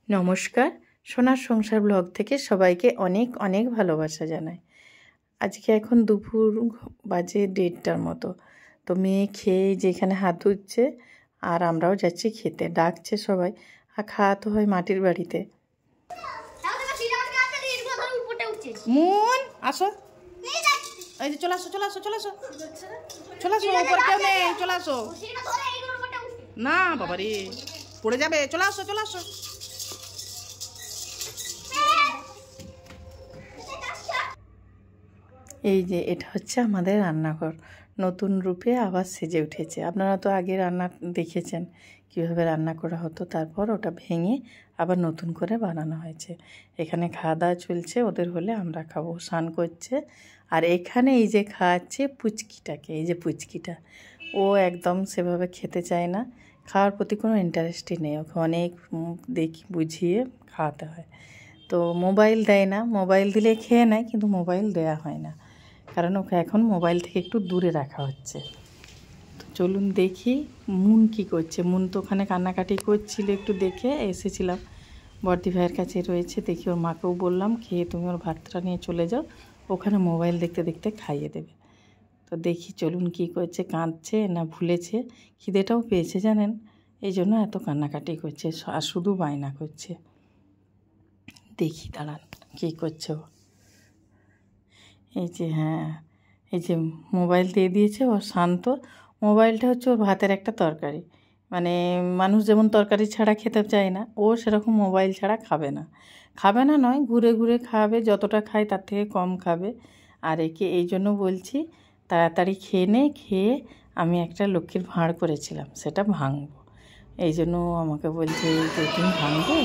নমস্কার, সোনার সংসার ব্লগ থেকে সবাইকে অনেক অনেক ভালোবাসা জানাই। আজকে এখন দুপুর বাজে 1:30টার মতো। তো মেয়ে খেয়ে যেখানে হাত ধুচ্ছে আর আমরাও যাচ্ছি খেতে, ডাকছে সবাই। আর খাওয়া তো হয় মাটির বাড়িতে। মুন আসো, এই যে চলে আসো চলে আসো চলে আসো চলে আসো, ওপর কেউ নেই, চলে আসো। না বাবা রে, পড়ে যাবে, চলে আসো চলে আসো। এই যে এটা হচ্ছে আমাদের রান্নাঘর, নতুন রূপে আবার সেজে উঠেছে। আপনারা তো আগে রান্না দেখেছেন কীভাবে রান্না করা হতো, তারপর ওটা ভেঙে আবার নতুন করে বানানো হয়েছে। এখানে খাওয়া দাওয়া চলছে, ওদের হলে আমরা খাবো। স্নান করছে আর এখানে এই যে খাওয়াচ্ছে পুচকিটাকে, এই যে পুচকিটা, ও একদম সেভাবে খেতে চায় না, খাওয়ার প্রতি কোনো ইন্টারেস্টই নেই। ওকে অনেক দেখি বুঝিয়ে খাওয়াতে হয়। তো মোবাইল দেয় না, মোবাইল দিলে খেয়ে নেয়, কিন্তু মোবাইল দেয়া হয় না, কারণ ওকে এখন মোবাইল থেকে একটু দূরে রাখা হচ্ছে। তো চলুন দেখি মুন কি করছে। মুন তো ওখানে কান্নাকাটি করছিল, একটু দেখে এসেছিলাম। বর্দি ভাইয়ের কাছে রয়েছে, দেখি ওর মাকেও বললাম খেয়ে তুমি ওর ভাতটা নিয়ে চলে যাও, ওখানে মোবাইল দেখতে দেখতে খাইয়ে দেবে। তো দেখি চলুন কি করছে, কাঁদছে না ভুলেছে, খিদেটাও পেয়েছে জানেন, এই জন্য এত কান্নাকাটি করছে আর শুধু বায়না করছে। দেখি দাঁড়ান কী করছে ও। এই যে হ্যাঁ, এই যে মোবাইল দিয়ে দিয়েছে, ও শান্ত। মোবাইলটা হচ্ছে ওর ভাতের একটা তরকারি, মানে মানুষ যেমন তরকারি ছাড়া খেতে চায় না, ও সেরকম মোবাইল ছাড়া খাবে না। খাবে না নয়, ঘুরে ঘুরে খাবে, যতটা খায় তার থেকে কম খাবে। আর একে এই জন্য বলছি তাড়াতাড়ি খেয়ে নে, খেয়ে আমি একটা লক্ষ্মীর ভাঁড় করেছিলাম সেটা ভাঙবো, এই জন্য আমাকে বলছে যে তুমি ভাঙবে।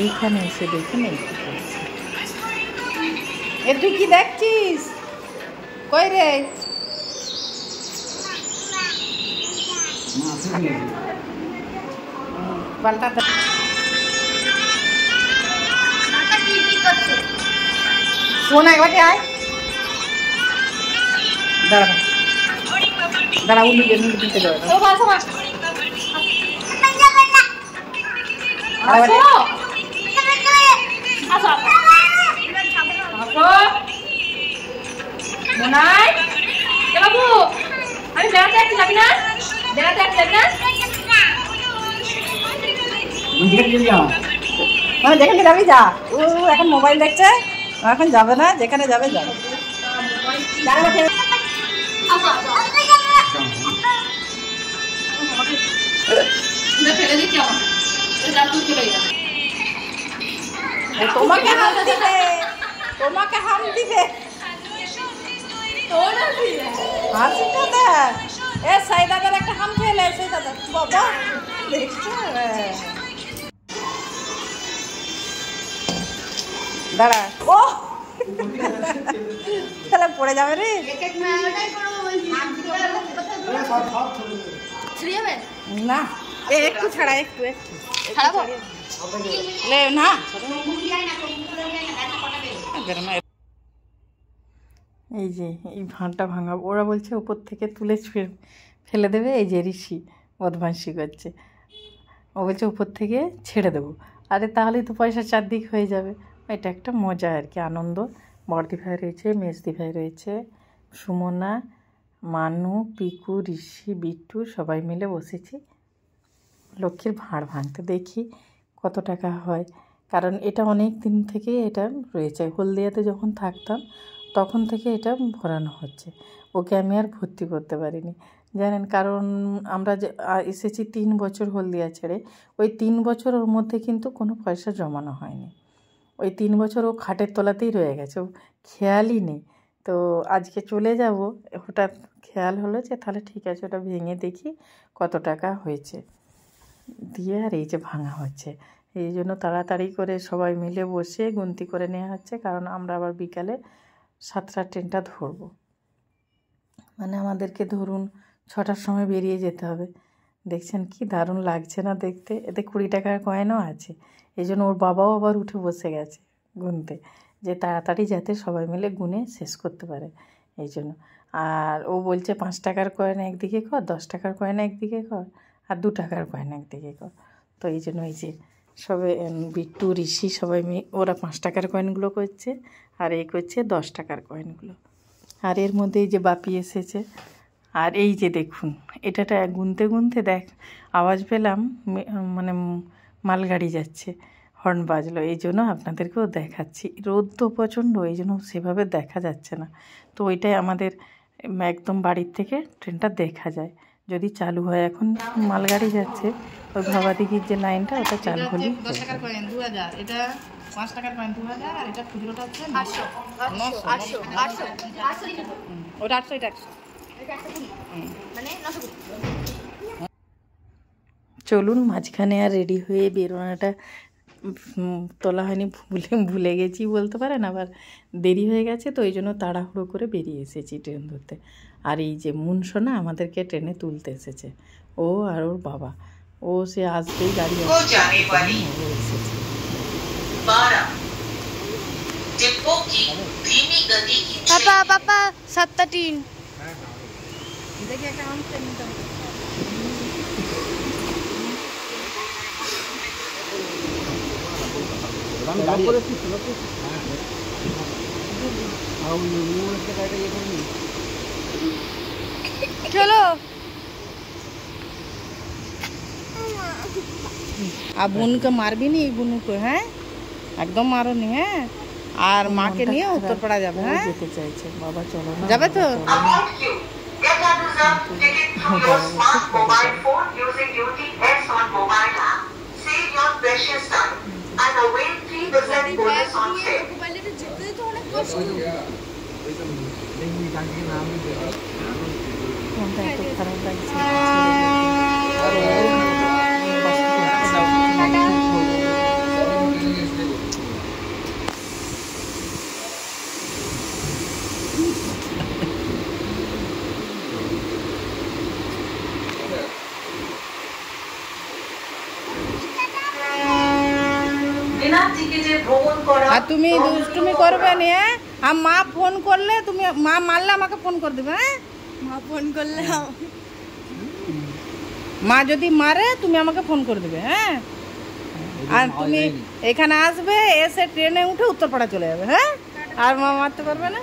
এইখানে এসে দেখুন এই কী করছে। এ তুই কি দেখছিস? কই রে? পাল্টা শোন, একবারে আয়, দাঁড়া দাঁড়া, উল্লি দিতে যাবে মনাই। বাবু আমি বেড়াতে আসছি, যাবি না? বেড়াতে আসছি, যাবি না? যেখানে যাবি যা, ও এখন মোবাইল দেখছে, এখন যাবে না, যেখানে যাবে যাবে। তোমাকে হাম দিবে, তোমাকে হাম দিবে। হাসিটা দেখ, এ সাই দাদার একটা হাম খেলে, সেই দাদা বাবা দেখছো। দাঁড়া, ও তাহলে পড়ে যাবে রে। না একটু ছাড়া, একটু একটু না। এই যে এই ভাঁড়টা ভাঙাবো, ওরা বলছে উপর থেকে তুলে ফেলে দেবে। এই যে ঋষি বদমাইশি করছে, ও বলছে উপর থেকে ছেড়ে দেবো। আরে তাহলেই তো পয়সা চারদিক হয়ে যাবে। এটা একটা মজা আর কি, আনন্দ। বড়দি ভাই রয়েছে, মেজদি ভাই রয়েছে, সুমনা, মানু, পিকু, ঋষি, বিট্টু সবাই মিলে বসেছি লক্ষ্মীর ভাঁড় ভাঙতে। দেখি কত টাকা হয়, কারণ এটা অনেক দিন থেকে এটা রয়েছে। হলদিয়াতে যখন থাকতাম তখন থেকে এটা ভরানো হচ্ছে। ওকে আমি আর ভর্তি করতে পারিনি জানেন, কারণ আমরা যে এসেছি 3 বছর হলদিয়া ছেড়ে, ওই 3 বছর ওর মধ্যে কিন্তু কোনো পয়সা জমানো হয়নি। ওই 3 বছর ও খাটের তলাতেই রয়ে গেছে, ও খেয়ালই নেই। তো আজকে চলে যাব, হঠাৎ খেয়াল হলো যে তাহলে ঠিক আছে ওটা ভেঙে দেখি কত টাকা হয়েছে, দিয়ে আর এই যে ভাঙা হচ্ছে। এই জন্য তাড়াতাড়ি করে সবাই মিলে বসে গুনতি করে নেওয়া হচ্ছে, কারণ আমরা আবার বিকালে 7টার ট্রেনটা ধরবো। মানে আমাদেরকে ধরুন 6টার সময় বেরিয়ে যেতে হবে। দেখছেন কি দারুণ লাগছে না দেখতে? এতে 20 টাকার কয়েনও আছে। এই জন্য ওর বাবাও আবার উঠে বসে গেছে গুনতে, যে তাড়াতাড়ি যাতে সবাই মিলে গুনে শেষ করতে পারে এই জন্য। আর ও বলছে 5 টাকার কয়েন একদিকে কর, 10 টাকার কয়েন একদিকে কর, আর 2 টাকার কয়েন একদিকে কর। তো এই জন্য এই যে সবে বিট্টু ঋষি সবাই ওরা 5 টাকার কয়েনগুলো করছে, আর এই করছে 10 টাকার কয়েনগুলো। আর এর মধ্যে এই যে বাপি এসেছে, আর এই যে দেখুন এটাটা গুনতে গুনতে আওয়াজ পেলাম, মানে মালগাড়ি যাচ্ছে, হর্ন বাজলো, এই জন্য আপনাদেরকেও দেখাচ্ছি। রোদ তো প্রচণ্ড, এই জন্য সেভাবে দেখা যাচ্ছে না। তো ওইটাই আমাদের একদম বাড়ির থেকে ট্রেনটা দেখা যায়। যদি চালু হয়, এখন মালগাড়ি যাচ্ছে, ওই ভাবাদিঘির যে লাইনটা ওটা চালু হলেই 10 টাকার কয়েন 2000, এটা 5 টাকার কয়েন 2000, আর এটা খুচরোটা হচ্ছে 800 ওটা 800, এটা 800 মানে 920। চলুন, মাঝখানে আর রেডি হয়ে বেরোনাটা তোলা হয়নি, ভুলে গেছি বলতে পারেন, আবার দেরি হয়ে গেছে, তো এই জন্য তাড়াহুড়ো করে বেরিয়ে এসেছি ট্রেন ধরতে। আর এই যে মুনসোনা আমাদেরকে ট্রেনে তুলতে এসেছে, ও আর ওর বাবা, ও সে আসবেই গাড়ি এসেছে। पापा पापा 7:13 দেখি একটা অন করে নিতে হবে। चलो अब उनको मार भी नहीं, बुनू को है एकदम मारो नहीं है। আর মাকে নিয়ে উত্তরপাড়া যাবে। হ্যাঁ, যেতে চাইছে বাবা, চলো না যাবে তো? মনটা এত খারাপ লাগছে। আর তুমি দুষ্টুমি করবে না, হ্যাঁ? আর মা ফোন করলে, তুমি মা মারলে আমাকে ফোন করে দেবে। হ্যাঁ, माँ फोन कर ले মা যদি মারে তুমি আমাকে ফোন করে দেবে। হ্যাঁ, আর তুমি এখানে আসবে, এসে ট্রেনে উঠে উত্তরপাড়া চলে যাবে। হ্যাঁ, আর মা মারতে পারবে না।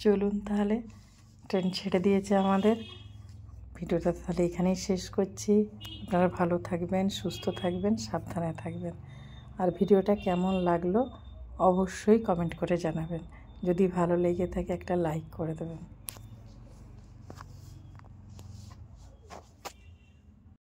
চলুন তাহলে, ট্রেন ছেড়ে দিয়েছে আমাদের। ভিডিওটা তাহলে এখানেই শেষ করছি। আপনারা ভালো থাকবেন, সুস্থ থাকবেন, সাবধানে থাকবেন। আর ভিডিওটা কেমন লাগলো অবশ্যই কমেন্ট করে জানাবেন। যদি ভালো লেগে থাকে একটা লাইক করে দেবেন।